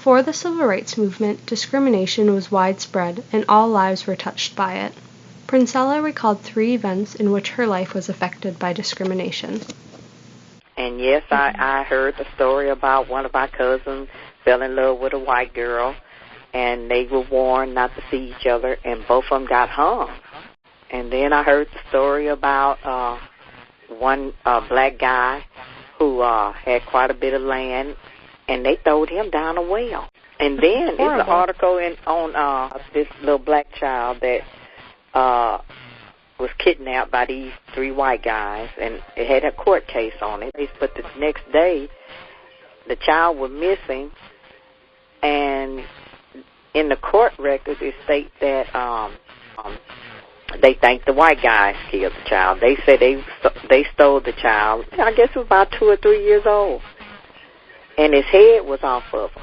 Before the Civil Rights Movement, discrimination was widespread and all lives were touched by it. Princella recalled 3 events in which her life was affected by discrimination. And yes, I heard the story about one of our cousins fell in love with a white girl, and they were warned not to see each other, and both of them got hung. And then I heard the story about one black guy who had quite a bit of land, and they throwed him down a well. And then there's an article on this little black child that was kidnapped by these 3 white guys, and it had a court case on it. But the next day, the child was missing, and in the court records it states that they think the white guys killed the child. They said they stole the child. I guess it was about 2 or 3 years old, and his head was off of him.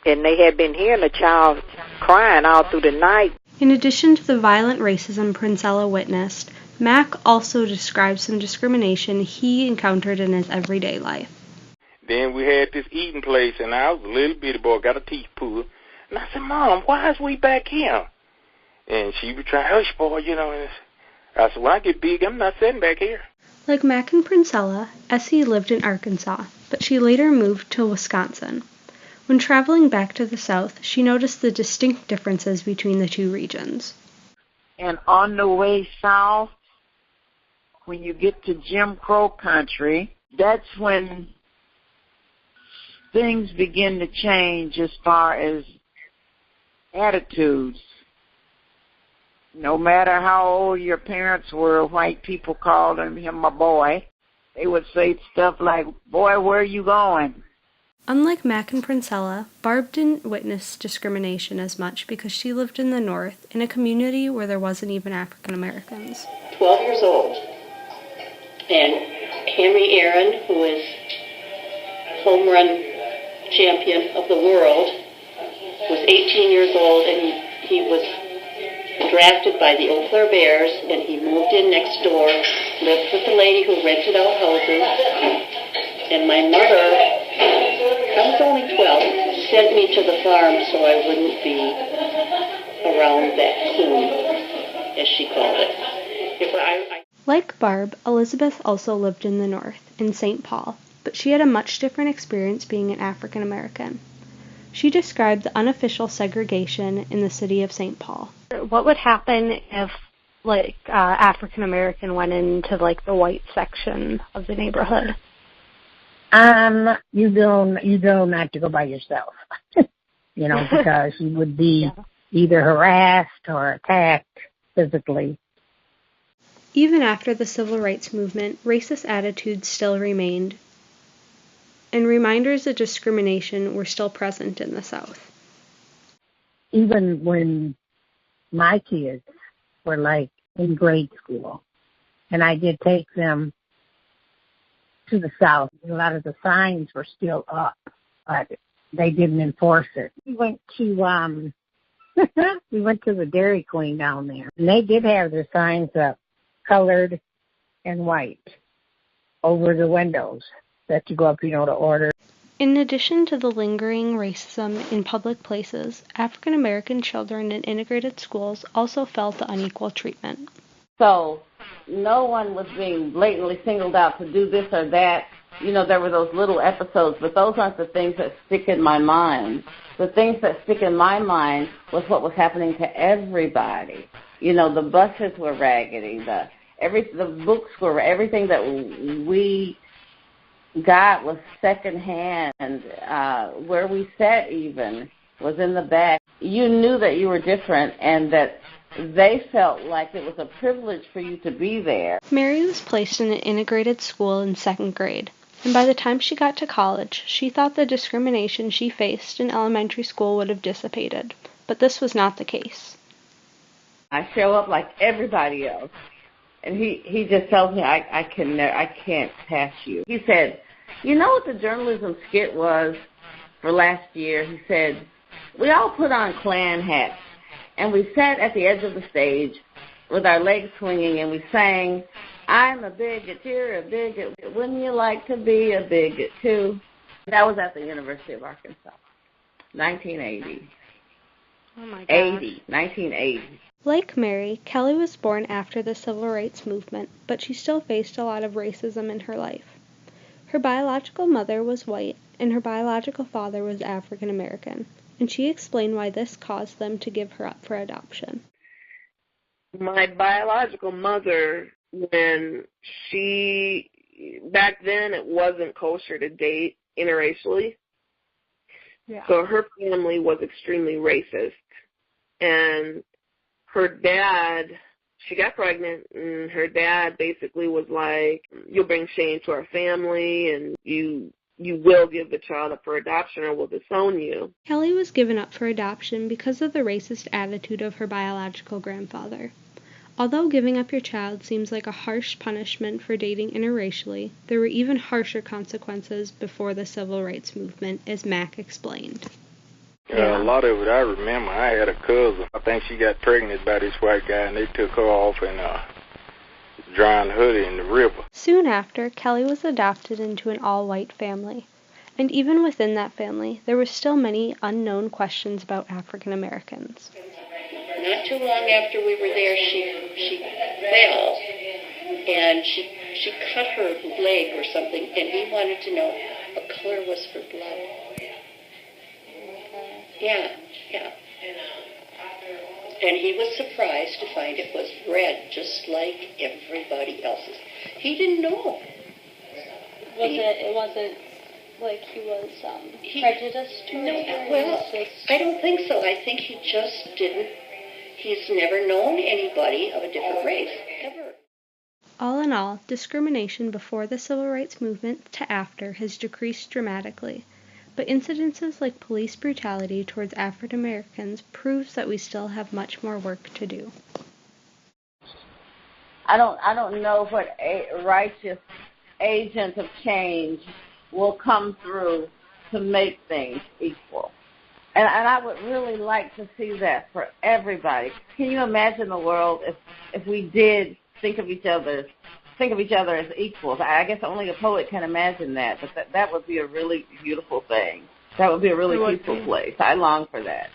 And they had been hearing the child crying all through the night. In addition to the violent racism Princella witnessed, Mac also described some discrimination he encountered in his everyday life. Then we had this eating place, and I was a little bitty boy, got a teeth pulled. And I said, Mom, why is we back here? And she was trying, hush, boy, you know. And I said, when I get big, I'm not sitting back here. Like Mac and Princella, Essie lived in Arkansas, but she later moved to Wisconsin. When traveling back to the South, she noticed the distinct differences between the 2 regions. And on the way south, when you get to Jim Crow country, that's when things begin to change as far as attitudes. No matter how old your parents were, white people called him a boy. They would say stuff like, boy, where are you going? Unlike Mac and Princella, Barb didn't witness discrimination as much because she lived in the North, in a community where there wasn't even African Americans. 12 years old, and Henry Aaron, who is home run champion of the world, was 18 years old, and he was drafted by the Eau Claire Bears, and he moved in next door, lived with a lady who rented out houses, and my mother, I was only 12, sent me to the farm so I wouldn't be around that coon, as she called it. Like Barb, Elizabeth also lived in the North, in St. Paul, but she had a much different experience being an African American. She described the unofficial segregation in the city of St. Paul. What would happen if, African American went into, the white section of the neighborhood? You know not to go by yourself, because you would be either harassed or attacked physically. Even after the Civil Rights Movement, racist attitudes still remained, and reminders of discrimination were still present in the South. Even when my kids were, in grade school, and I did take them to the South, a lot of the signs were still up, but they didn't enforce it. We went to the Dairy Queen down there, and they did have their signs up, colored and white, over the windows that you go up, to order. In addition to the lingering racism in public places, African American children in integrated schools also felt the unequal treatment. So no one was being blatantly singled out to do this or that. There were those little episodes, but those aren't the things that stick in my mind. The things that stick in my mind was what was happening to everybody. The buses were raggedy, the books were, everything that we got was secondhand, and where we sat even was in the back. You knew that you were different and that they felt like it was a privilege for you to be there. Mary was placed in an integrated school in 2nd grade, and by the time she got to college, she thought the discrimination she faced in elementary school would have dissipated, but this was not the case. I show up like everybody else, and he just tells me, I can't pass you. He said, you know what the journalism skit was for last year? He said, we all put on Klan hats, and we sat at the edge of the stage with our legs swinging, and we sang, I'm a bigot, you're a bigot, wouldn't you like to be a bigot too? That was at the University of Arkansas, 1980. Oh, my God. 1980. Like Mary, Kelly was born after the Civil Rights Movement, but she still faced a lot of racism in her life. Her biological mother was white, and her biological father was African American, and she explained why this caused them to give her up for adoption. My biological mother, back then it wasn't kosher to date interracially. Yeah. So her family was extremely racist. And her dad, she got pregnant, and her dad basically was like, you'll bring shame to our family, and you will give the child up for adoption or we'll disown you. Kelly was given up for adoption because of the racist attitude of her biological grandfather. Although giving up your child seems like a harsh punishment for dating interracially, there were even harsher consequences before the Civil Rights Movement, as Mac explained. A lot of it I remember. I had a cousin. I think she got pregnant by this white guy, and they took her off and drowned her in the river. Soon after, Kelly was adopted into an all-white family. And even within that family, there were still many unknown questions about African Americans. Not too long after we were there, she fell, and she cut her leg or something, and he wanted to know what color was her blood. Yeah. And he was surprised to find it was red, just like everybody else's. He didn't know. It wasn't like he was prejudiced towards her? Well, I don't think so. I think he just didn't. He's never known anybody of a different race, ever. All in all, discrimination before the Civil Rights Movement to after has decreased dramatically, but incidences like police brutality towards African Americans proves that we still have much more work to do. I don't know what righteous agent of change will come through to make things equal. And I would really like to see that for everybody. Can you imagine the world if we did think of each other as equals? I guess only a poet can imagine that, but that would be a really beautiful thing. That would be a really peaceful place. I long for that.